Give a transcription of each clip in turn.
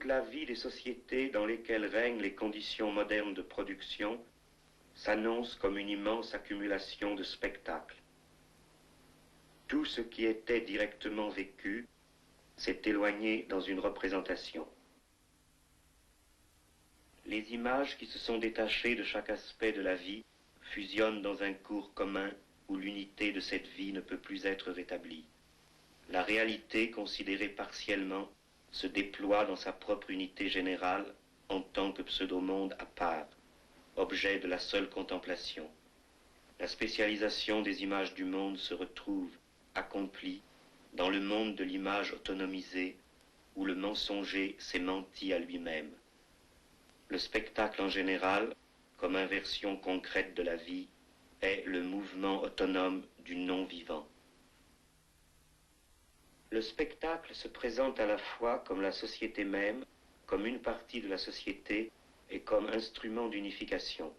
la vie des sociétés dans lesquelles règnent les conditions modernes de production s'annonce comme une immense accumulation de spectacles. Tout ce qui était directement vécu s'est éloigné dans une représentation. Les images qui se sont détachées de chaque aspect de la vie fusionnent dans un cours commun où l'unité de cette vie ne peut plus être rétablie. La réalité, considérée partiellement, se déploie dans sa propre unité générale en tant que pseudo-monde à part, objet de la seule contemplation. La spécialisation des images du monde se retrouve, accomplie, dans le monde de l'image autonomisée, où le mensonger s'est menti à lui-même. Le spectacle en général, comme inversion concrète de la vie, est le mouvement autonome du non-vivant. Le spectacle se présente à la fois comme la société même, comme une partie de la société et comme instrument d'unification.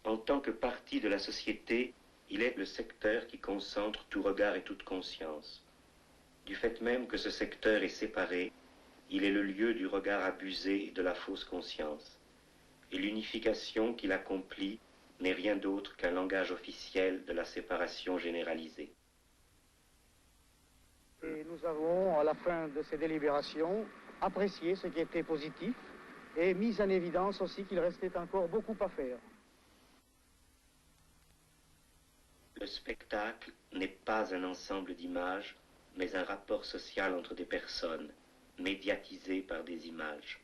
En tant que partie de la société, il est le secteur qui concentre tout regard et toute conscience. Du fait même que ce secteur est séparé, il est le lieu du regard abusé et de la fausse conscience. Et l'unification qu'il accomplit n'est rien d'autre qu'un langage officiel de la séparation généralisée. Et nous avons, à la fin de ces délibérations, apprécié ce qui était positif et mis en évidence aussi qu'il restait encore beaucoup à faire. Le spectacle n'est pas un ensemble d'images, mais un rapport social entre des personnes, médiatisé par des images.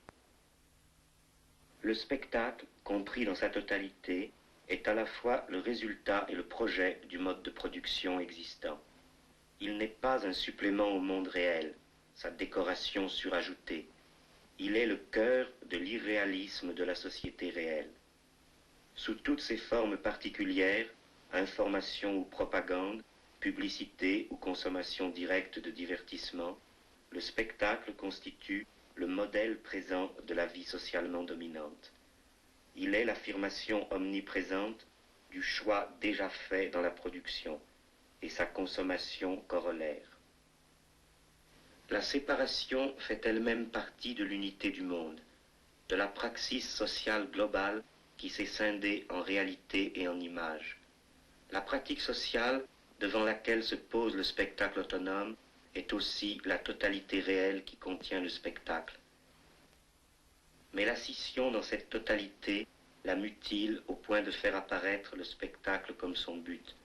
Le spectacle, compris dans sa totalité, est à la fois le résultat et le projet du mode de production existant. Il n'est pas un supplément au monde réel, sa décoration surajoutée. Il est le cœur de l'irréalisme de la société réelle. Sous toutes ses formes particulières, information ou propagande, publicité ou consommation directe de divertissement, le spectacle constitue le modèle présent de la vie socialement dominante. Il est l'affirmation omniprésente du choix déjà fait dans la production et sa consommation corollaire. La séparation fait elle-même partie de l'unité du monde, de la praxis sociale globale qui s'est scindée en réalité et en image. La pratique sociale devant laquelle se pose le spectacle autonome est aussi la totalité réelle qui contient le spectacle. Mais la scission dans cette totalité la mutile au point de faire apparaître le spectacle comme son but.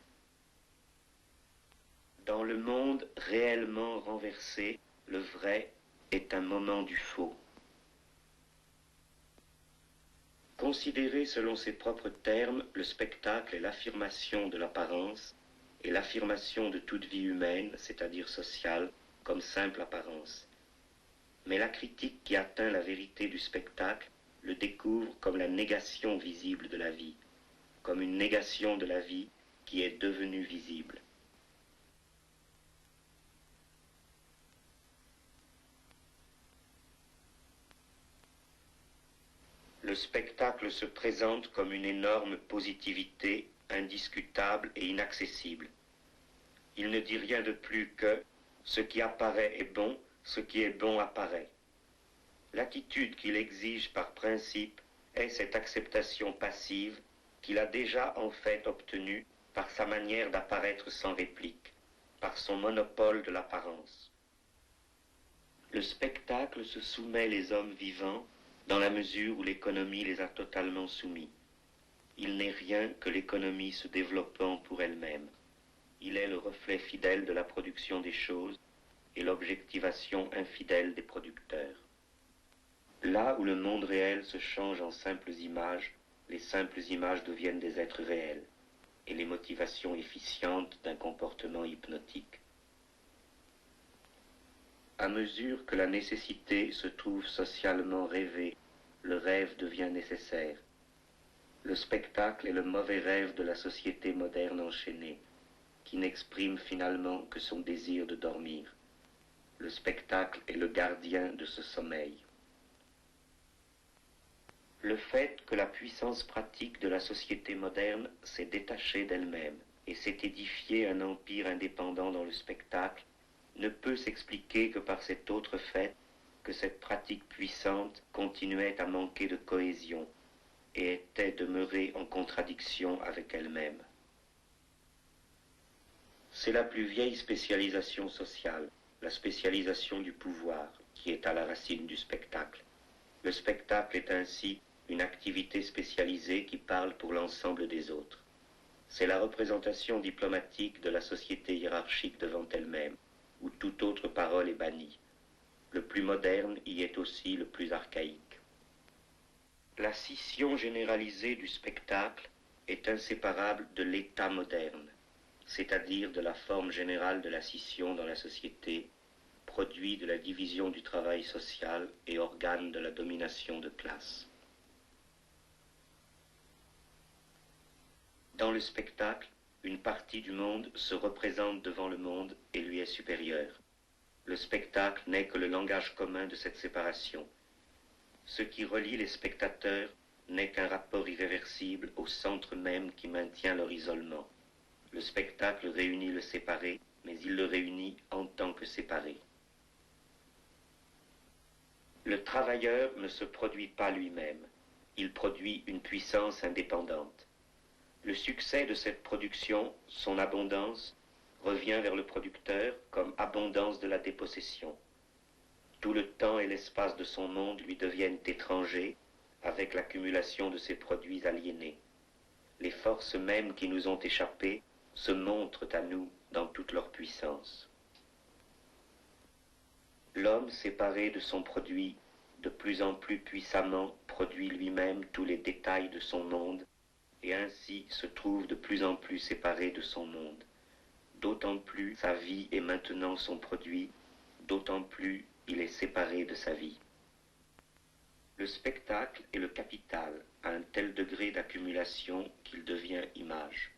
Dans le monde réellement renversé, le vrai est un moment du faux. Considéré selon ses propres termes, le spectacle est l'affirmation de l'apparence et l'affirmation de toute vie humaine, c'est-à-dire sociale, comme simple apparence. Mais la critique qui atteint la vérité du spectacle le découvre comme la négation visible de la vie, comme une négation de la vie qui est devenue visible. Le spectacle se présente comme une énorme positivité indiscutable et inaccessible. Il ne dit rien de plus que « ce qui apparaît est bon, ce qui est bon apparaît ». L'attitude qu'il exige par principe est cette acceptation passive qu'il a déjà en fait obtenue par sa manière d'apparaître sans réplique, par son monopole de l'apparence. Le spectacle se soumet les hommes vivants dans la mesure où l'économie les a totalement soumis. Il n'est rien que l'économie se développant pour elle-même. Il est le reflet fidèle de la production des choses et l'objectivation infidèle des producteurs. Là où le monde réel se change en simples images, les simples images deviennent des êtres réels et les motivations efficientes d'un comportement hypnotique. À mesure que la nécessité se trouve socialement rêvée, le rêve devient nécessaire. Le spectacle est le mauvais rêve de la société moderne enchaînée, qui n'exprime finalement que son désir de dormir. Le spectacle est le gardien de ce sommeil. Le fait que la puissance pratique de la société moderne s'est détachée d'elle-même et s'est édifié un empire indépendant dans le spectacle ne peut s'expliquer que par cet autre fait que cette pratique puissante continuait à manquer de cohésion et était demeurée en contradiction avec elle-même. C'est la plus vieille spécialisation sociale, la spécialisation du pouvoir, qui est à la racine du spectacle. Le spectacle est ainsi une activité spécialisée qui parle pour l'ensemble des autres. C'est la représentation diplomatique de la société hiérarchique devant elle-même, où toute autre parole est bannie. Le plus moderne y est aussi le plus archaïque. La scission généralisée du spectacle est inséparable de l'état moderne, c'est-à-dire de la forme générale de la scission dans la société, produit de la division du travail social et organe de la domination de classe. Dans le spectacle, une partie du monde se représente devant le monde et lui est supérieure. Le spectacle n'est que le langage commun de cette séparation. Ce qui relie les spectateurs n'est qu'un rapport irréversible au centre même qui maintient leur isolement. Le spectacle réunit le séparé, mais il le réunit en tant que séparé. Le travailleur ne se produit pas lui-même, il produit une puissance indépendante. Le succès de cette production, son abondance, revient vers le producteur comme abondance de la dépossession. Tout le temps et l'espace de son monde lui deviennent étrangers avec l'accumulation de ses produits aliénés. Les forces mêmes qui nous ont échappé se montrent à nous dans toute leur puissance. L'homme séparé de son produit, de plus en plus puissamment produit lui-même tous les détails de son monde, et ainsi se trouve de plus en plus séparé de son monde. D'autant plus sa vie est maintenant son produit, d'autant plus il est séparé de sa vie. Le spectacle est le capital à un tel degré d'accumulation qu'il devient image.